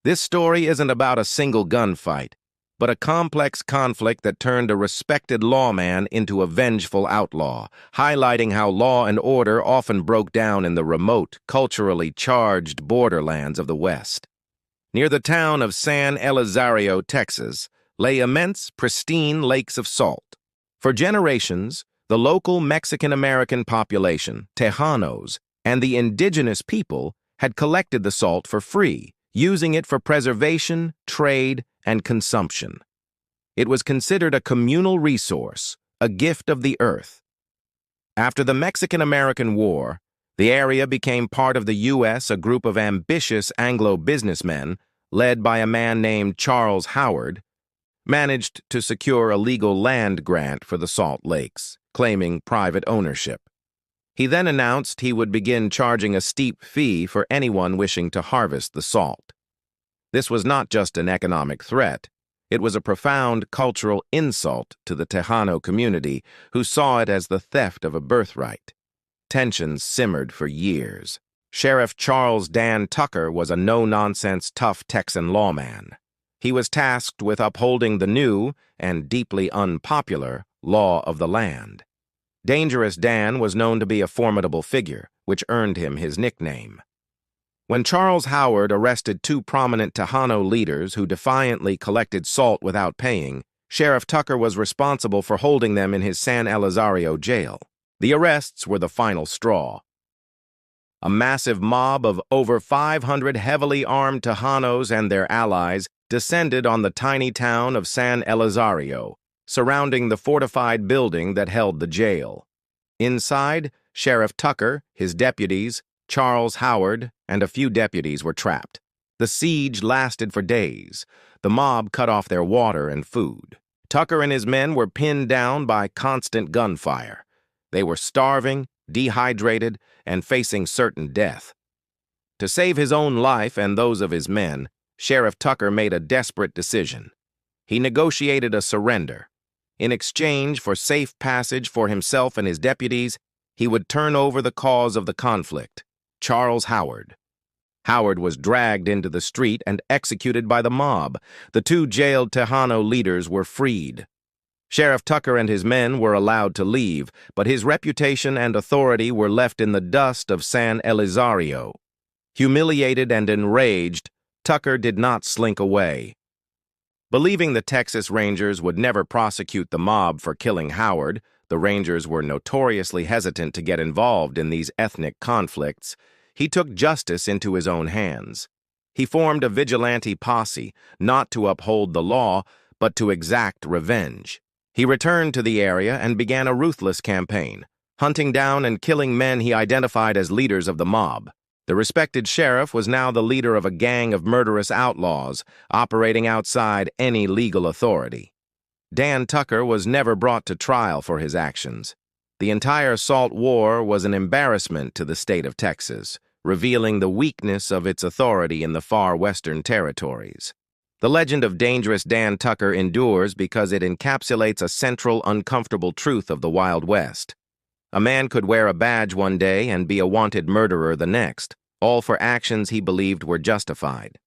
This story isn't about a single gunfight, but a complex conflict that turned a respected lawman into a vengeful outlaw, highlighting how law and order often broke down in the remote, culturally charged borderlands of the West. Near the town of San Elizario, Texas, lay immense, pristine lakes of salt. For generations, the local Mexican-American population, Tejanos, and the indigenous people had collected the salt for free, using it for preservation, trade, and consumption. It was considered a communal resource, a gift of the earth. After the Mexican-American War, the area became part of the U.S. A group of ambitious Anglo businessmen, led by a man named Charles Howard, managed to secure a legal land grant for the Salt Lakes, claiming private ownership. He then announced he would begin charging a steep fee for anyone wishing to harvest the salt. This was not just an economic threat, it was a profound cultural insult to the Tejano community, who saw it as the theft of a birthright. Tensions simmered for years. Sheriff Charles Dan Tucker was a no-nonsense, tough Texan lawman. He was tasked with upholding the new, and deeply unpopular, law of the land. Dangerous Dan was known to be a formidable figure, which earned him his nickname. When Charles Howard arrested two prominent Tejano leaders who defiantly collected salt without paying, Sheriff Tucker was responsible for holding them in his San Elizario jail. The arrests were the final straw. A massive mob of over 500 heavily armed Tejanos and their allies descended on the tiny town of San Elizario, surrounding the fortified building that held the jail. Inside, Sheriff Tucker, his deputies, Charles Howard, and a few deputies were trapped. The siege lasted for days. The mob cut off their water and food. Tucker and his men were pinned down by constant gunfire. They were starving, dehydrated, and facing certain death. To save his own life and those of his men, Sheriff Tucker made a desperate decision. He negotiated a surrender. In exchange for safe passage for himself and his deputies, he would turn over the cause of the conflict, Charles Howard. Howard was dragged into the street and executed by the mob. The two jailed Tejano leaders were freed. Sheriff Tucker and his men were allowed to leave, but his reputation and authority were left in the dust of San Elizario. Humiliated and enraged, Tucker did not slink away. Believing the Texas Rangers would never prosecute the mob for killing Howard, the Rangers were notoriously hesitant to get involved in these ethnic conflicts. He took justice into his own hands. He formed a vigilante posse, not to uphold the law, but to exact revenge. He returned to the area and began a ruthless campaign, hunting down and killing men he identified as leaders of the mob. The respected sheriff was now the leader of a gang of murderous outlaws, operating outside any legal authority. Dan Tucker was never brought to trial for his actions. The entire Salt War was an embarrassment to the state of Texas, revealing the weakness of its authority in the far western territories. The legend of Dangerous Dan Tucker endures because it encapsulates a central, uncomfortable truth of the Wild West. A man could wear a badge one day and be a wanted murderer the next, all for actions he believed were justified.